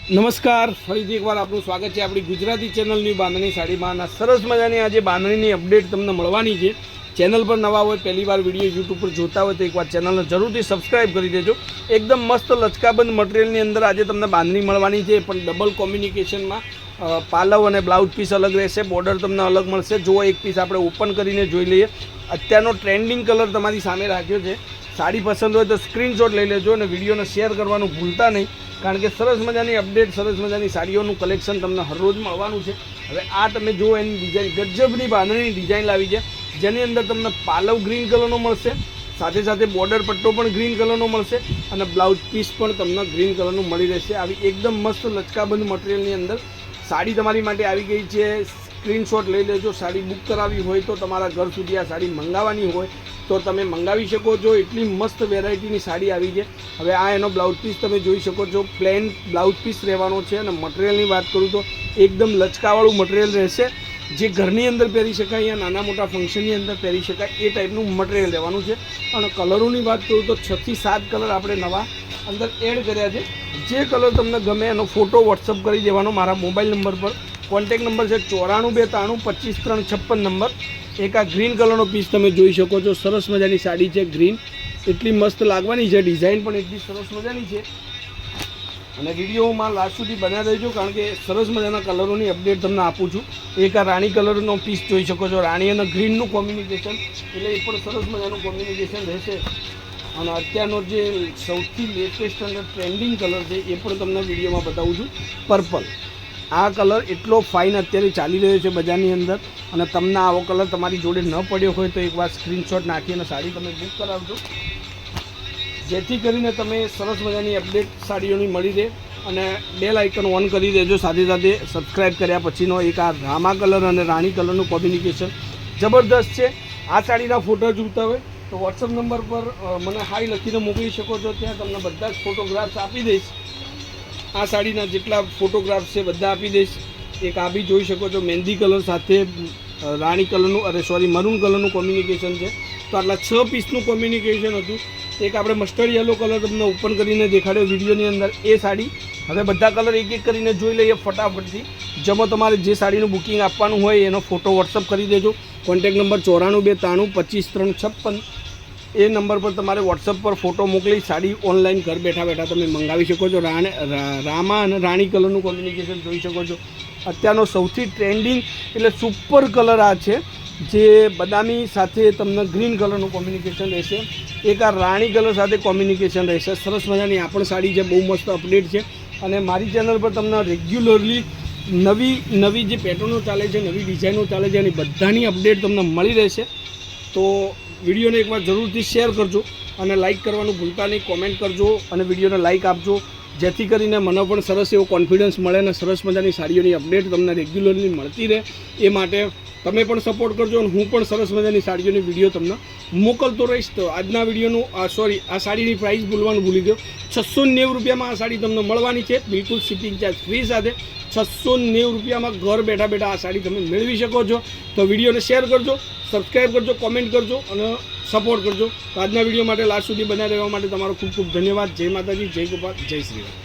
નમસ્કાર, ફરીથી એકવાર આપનું સ્વાગત છે આપણી ગુજરાતી ચેનલની બાંધણી સાડીમાં. સરસ મજાની આજે બાંધણીની અપડેટ તમને મળવાની છે. ચેનલ પર નવા હોય, પહેલી વાર વિડીયો યુટ્યુબ પર જોતા હોય તો એકવાર ચેનલને જરૂરથી સબસ્ક્રાઈબ કરી દેજો. એકદમ મસ્ત લચકાબંધ મટીરિયલની અંદર આજે તમને બાંધણી મળવાની છે, પણ ડબલ કોમ્યુનિકેશનમાં. પાલવ અને બ્લાઉઝ પીસ અલગ રહેશે, બોર્ડર તમને અલગ મળશે. જો એક પીસ આપણે ઓપન કરીને જોઈ લઈએ. અત્યારનો ટ્રેન્ડિંગ કલર તમારી સામે રાખ્યો છે. સાડી પસંદ હોય તો સ્ક્રીનશોટ લઈ લેજો અને વિડીયોને શેર કરવાનું ભૂલતા નહીં, કારણ કે સરસ મજાની અપડેટ, સરસ મજાની સાડીઓનું કલેક્શન તમને હરરોજ મળવાનું છે. હવે આ તમે જુઓ, એની ડિઝાઇન ગજબની બાંધણીની ડિઝાઇન લાવી છે, જેની અંદર તમને પાલવ ગ્રીન કલરનો મળશે, સાથે સાથે બોર્ડર પટ્ટો પણ ગ્રીન કલરનો મળશે અને બ્લાઉઝ પીસ પણ તમને ગ્રીન કલરનું મળી રહેશે. આવી એકદમ મસ્ત લચકાબંધ મટીરિયલની અંદર સાડી તમારી માટે આવી ગઈ છે. સ્ક્રીનશોટ લઈ લેજો. સાડી બુક કરાવી હોય તો તમારા ઘર સુધી આ સાડી મંગાવવાની હોય તો તમે મંગાવી શકો છો. એટલી મસ્ત વેરાયટીની સાડી આવી છે. હવે આ એનો બ્લાઉઝ પીસ તમે જોઈ શકો છો. પ્લેન બ્લાઉઝ પીસ રહેવાનો છે અને મટીરિયલની વાત કરું તો એકદમ લચકાવાળું મટીરિયલ રહેશે, જે ઘરની અંદર પહેરી શકાય, યા નાના મોટા ફંક્શનની અંદર પહેરી શકાય એ ટાઈપનું મટીરિયલ રહેવાનું છે. અને કલરોની વાત કરું તો 6 થી 7 કલર આપણે નવા અંદર એડ કર્યા છે. જે કલર તમને ગમે એનો ફોટો વોટ્સઅપ કરી દેવાનો મારા મોબાઈલ નંબર પર. કોન્ટેક નંબર છે 9423325356 નંબર. એક આ ગ્રીન કલરનો પીસ તમે જોઈ શકો છો. સરસ મજાની સાડી છે, ગ્રીન એટલી મસ્ત લાગવાની છે. ડિઝાઇન પણ એટલી સરસ મજાની છે અને વિડીયોમાં લાસ્ટ સુધી બનાવી દેજો, કારણ કે સરસ મજાના કલરોની અપડેટ તમને આપું છું. એક આ રાણી કલરનો પીસ જોઈ શકો છો. રાણી અને ગ્રીનનું કોમ્બિનેશન, એટલે એ પણ સરસ મજાનું કોમ્બિનેશન રહેશે. અને અત્યારનો જે સૌથી લેટેસ્ટ અને ટ્રેન્ડિંગ કલર છે એ પણ તમને વિડીયોમાં બતાવું છું, પર્પલ. આ કલર એટલો ફાઇન અત્યારે ચાલી રહ્યો છે બજારની અંદર, અને તમને આવો કલર તમારી જોડે ન પડ્યો હોય તો એકવાર સ્ક્રીનશોટ નાખી અને સાડી તમે બુક કરાવજો, જેથી કરીને તમે સરસ મજાની અપડેટ સાડીઓની મળી રહે. અને બેલ આઇકન ઓન કરી દેજો. સાથે સાથે સબસ્ક્રાઈબ કર્યા પછીનો એક આ રામા કલર અને રાણી કલરનું કોમ્બિનેશન જબરદસ્ત છે. આ સાડીના ફોટો જોતા હોય તો વોટ્સઅપ નંબર પર મને હાઈ લખીને મોકલી શકો છો. ત્યાં તમને બધા જ ફોટોગ્રાફ્સ આપી દઈશ. આ સાડીના જેટલા ફોટોગ્રાફ્સ છે બધા આપી દઈશ. એક આ બી જોઈ શકો છો, મહેંદી કલર સાથે રાણી કલરનું, મરૂન કલરનું કોમ્બિનેશન છે. તો આટલા 6 પીસનું કોમ્બિનેશન હતું. એક આપણે મસ્ટર્ડ યલો કલર તમને ઓપન કરીને દેખાડ્યો વિડીયોની અંદર, એ સાડી. હવે બધા કલર એક એક કરીને જોઈ લઈએ ફટાફટથી. જેમાં તમારે જે સાડીનું બુકિંગ આપવાનું હોય એનો ફોટો વોટ્સઅપ કરી દેજો. Contact number 9423325356. એ નંબર પર તમારે વોટ્સઅપ પર ફોટો મોકલી સાડી ઓનલાઈન ઘર બેઠા બેઠા તમે મંગાવી શકો છો. રામા અને રાણી કલરનું કોમ્બિનેશન જોઈ શકો છો. અત્યારનો સૌથી ટ્રેન્ડિંગ એટલે સુપર કલર આ છે, જે બદામી સાથે તમને ગ્રીન કલરનું કોમ્બિનેશન રહેશે. એક આ રાણી કલર સાથે કોમ્બિનેશન રહેશે. સરસ મજાની આ પણ સાડી છે, બહુ મસ્ત અપડેટ છે. અને મારી ચેનલ પર તમને રેગ્યુલરલી નવી જે પેટર્નો ચાલે છે, નવી ડિઝાઇનો ચાલે છે, એની બધાની અપડેટ તમને મળી રહેશે. તો વિડીયોને એકવાર જરૂરથી શેર કરજો અને લાઇક કરવાનું ભૂલતા નહીં. કોમેન્ટ કરજો અને વિડીયોને લાઇક આપજો, જેથી કરીને મને પણ સરસ એવો કોન્ફિડન્સ મળે અને સરસ મજાની સાડીઓની અપડેટ તમને રેગ્યુલરલી મળતી રહે. એ માટે તમે પણ સપોર્ટ કરજો અને હું પણ સરસ મજાની સાડીઓની વિડીયો તમને મોકલતો રહીશ. તો આજના વિડીયોનું આ સાડીની પ્રાઇસ બોલવાનું ભૂલી ગયો. 690 રૂપિયામાં આ સાડી તમને મળવાની છે, બિલકુલ શિપિંગ ચાર્જ ફ્રી સાથે. 690 રૂપિયામાં ઘર બેઠા બેઠા આ સાડી તમે મેળવી શકો છો. તો વિડીયોને શેર કરજો, સબસ્ક્રાઈબ કરજો, કોમેન્ટ કરજો અને સપોર્ટ કરજો. તો આજના વિડીયો માટે લાસ્ટ સુધી બનાવી રહેવા માટે તમારો ખૂબ ખૂબ ધન્યવાદ. જય માતાજી, જય ગોપાલ, જય શ્રી રામ.